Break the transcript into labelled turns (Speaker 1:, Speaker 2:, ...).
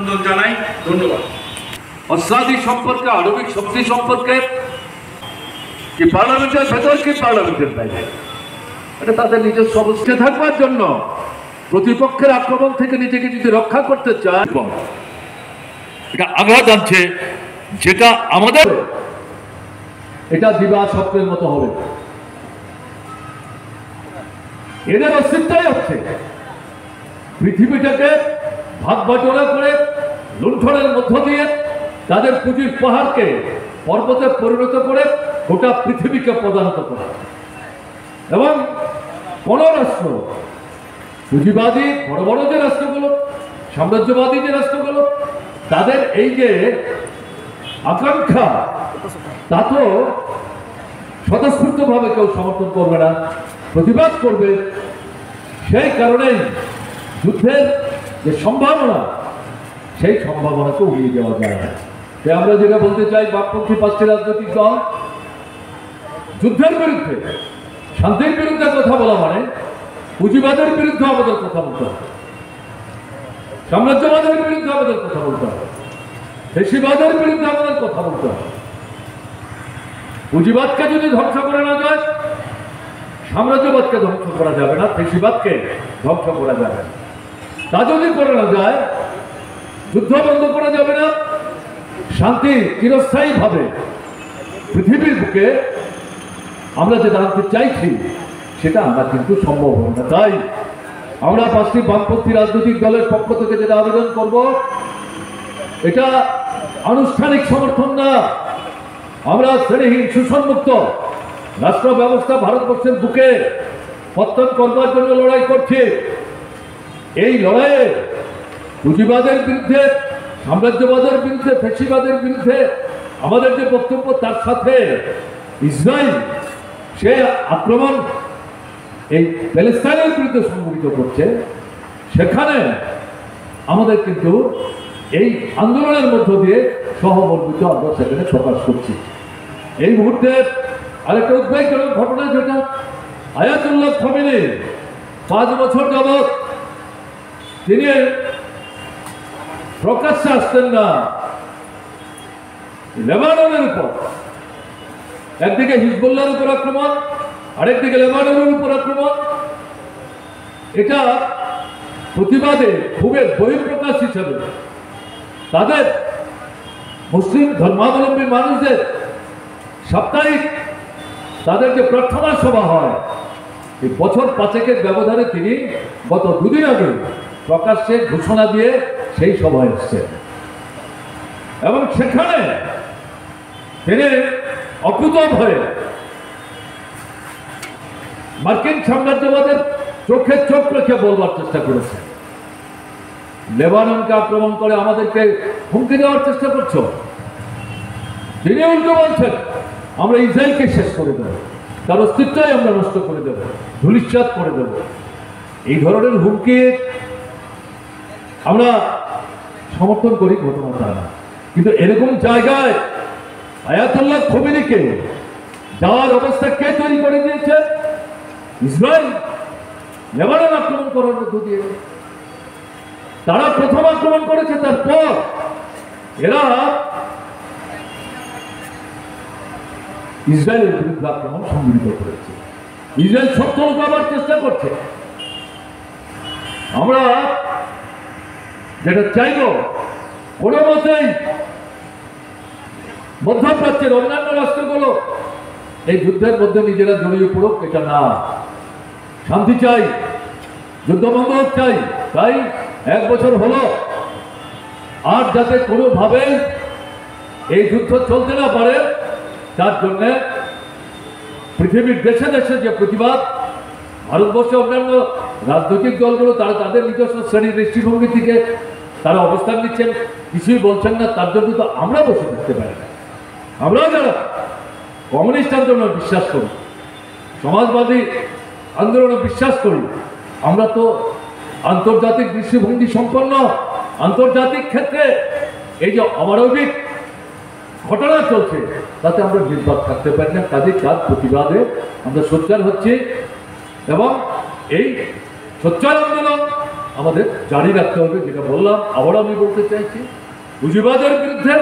Speaker 1: অভিনন্দন জানাই। ধন্যবাদ।
Speaker 2: অসাধি সম্পর্কে, আণবিক শক্তি সম্পর্কে, কি পার্লামেন্টের ভেতর কি পার্লামেন্টের বাইরে, এটা তাদের নিজস্ব অবস্থা থাকবার জন্য প্রতিপক্ষের আক্রমণ থেকে নিজেকে যদি রক্ষা করতে চায়, এটা আঘাত আনছে, যেটা আমাদের এটা দিবা স্বপ্নের মতো হবে। এদের অস্তিত্বই হচ্ছে পৃথিবীটাকে ভাগ বাটোয়ারা করে লুণ্ঠনের মধ্য দিয়ে তাদের পুঁজির পাহাড়কে পর্বতে পরিণত করে গোটা পৃথিবীকে প্রদানত করা। এবং কোন রাষ্ট্র, পুঁজিবাদী বড় বড় যে রাষ্ট্রগুলো, সাম্রাজ্যবাদী যে রাষ্ট্রগুলো, তাদের এই যে আকাঙ্ক্ষা, তা তো স্বতঃস্ফূর্তভাবে কেউ সমর্থন করবে না, প্রতিবাদ করবে। সেই কারণেই যুদ্ধের যে সম্ভাবনা, সেই সম্ভাবনাকে উড়িয়ে দেওয়া যায় না। তাই আমরা যেটা বলতে চাই, বামপন্থী 5টি রাজনৈতিক দল যুদ্ধের বিরুদ্ধে, শান্তির বিরুদ্ধে কথা বলা মানে পুঁজিবাদের বিরুদ্ধে আমাদের কথা বলতে হবে, সাম্রাজ্যবাদের বিরুদ্ধে আমাদের কথা বলতে হবে, ফ্যাসিবাদের বিরুদ্ধে আমাদের কথা বলতে হবে। পুঁজিবাদকে যদি ধ্বংস করে না যায়, সাম্রাজ্যবাদকে ধ্বংস করা যাবে না, ফ্যাসিবাদকে ধ্বংস করা যাবে না। তা যদি করে না যায়, যুদ্ধ বন্ধ করা যাবে না, শান্তি চিরস্থায়ীভাবে পৃথিবীর বুকে আমরা যেটা আনতে চাইছি সেটা আমরা কিন্তু সম্ভব হবে না। তাই আমরা 5টি বামপন্থী রাজনৈতিক দলের পক্ষ থেকে যেটা আবেদন করব, এটা আনুষ্ঠানিক সমর্থন না। আমরা শ্রেণীহীন শোষণমুক্ত রাষ্ট্র ব্যবস্থা ভারতবর্ষের বুকে পত্তন করবার জন্য লড়াই করছি। এই লড়াইয়ে পুঁজিবাদের বিরুদ্ধে, সাম্রাজ্যবাদের বিরুদ্ধে, ফ্যাসিবাদের বিরুদ্ধে আমাদের যে বক্তব্য, তার সাথে ইসরায়েল সে আক্রমণ এই প্যালেস্টাইনের বিরুদ্ধে সংঘটিত করছে, সেখানে আমাদের কিন্তু এই আন্দোলনের মধ্য দিয়ে সহমর্মিত আমরা সেখানে প্রকাশ করছি। এই মুহূর্তে আরেকটা উদ্বেগজনক ঘটনা, যেটা আয়াতুল্লাহ খামেনি 5 বছর যাবৎ তিনি প্রকাশ্যে আসতেন না লেবাননের উপর। একদিকে হিজবুল্লাহর উপর আক্রমণ, আরেকদিকে লেবাননের উপর আক্রমণ। এটা প্রতিবাদে খুবই বহিঃপ্রকাশ হিসেবে তাদের মুসলিম ধর্মাবলম্বী মানুষদের সাপ্তাহিক তাদের যে প্রার্থনা সভা হয়, এই বছর 5 ব্যবধানে তিনি গত 2 দিন আগে প্রকাশ্যে ঘোষণা দিয়ে সেই সভায় এসছেন এবং সেখানে তিনি অকুতভ হয়ে মার্কিন সাম্রাজ্যবাদের চোখে চোখ রেখে বলবার চেষ্টা করেছেন, লেবাননকে আক্রমণ করে আমাদেরকে হুমকি দেওয়ার চেষ্টা করছো। তিনি উল্টো বলছেন, আমরা ইসরায়েলকে শেষ করে দেব, তার অস্তিত্বই আমরা নষ্ট করে দেব, ধূলিসাৎ করে দেব। এই ধরনের হুমকি আমরা সমর্থন করি, ঘটনা না। কিন্তু এরকম জায়গায় আয়াতুল্লাহ খামেনিকে যাওয়ার অবস্থা কে তৈরি করে দিয়েছে? ইসরায়েল লেবানন আক্রমণ করার মধ্য দিয়ে। তারা প্রথম আক্রমণ করেছে, তারপর এরা ইসরায়েলের বিরুদ্ধে আক্রমণ সংঘটিত করেছে। ইসরায়েল সত্য লুকাবার চেষ্টা করছে। আমরা যেটা চাইব, কোন মতেই মধ্যপ্রাচ্যের অন্যান্য রাষ্ট্রগুলো এই যুদ্ধের মধ্যে নিজেরা জড়িয়ে পড়ুক, এটা না। শান্তি চাই, যুদ্ধ বন্ধ চাই। তাই 1 বছর হলো, আর যাতে কোনোভাবে এই যুদ্ধ চলতে না পারে, তার জন্য পৃথিবীর দেশে দেশে যে প্রতিবাদ, ভারতবর্ষে অন্যান্য রাজনৈতিক দলগুলো তারা তাদের নিজস্ব শ্রেণীর দৃষ্টিভঙ্গি থেকে তারা অবস্থান নিচ্ছেন, কিছুই বলছেন না। তার জন্য তো আমরা বসে থাকতে পারি না। আমরা যারা কমিউনিস্ট আন্দোলনে বিশ্বাস করি, সমাজবাদী আন্দোলনে বিশ্বাস করি, আমরা তো আন্তর্জাতিক দৃষ্টিভঙ্গি সম্পন্ন, আন্তর্জাতিক ক্ষেত্রে এই যে অমানবিক ঘটনা চলছে তাতে আমরা নির্বাক থাকতে পারি না। কাজে তার প্রতিবাদে আমরা সোচ্চার হচ্ছি এবং এই সোচ্চার আন্দোলন আমাদের জারি রাখতে হবে, যেটা বললাম, আবারও আমি বলতে চাইছি, পুঁজিবাদের বিরুদ্ধে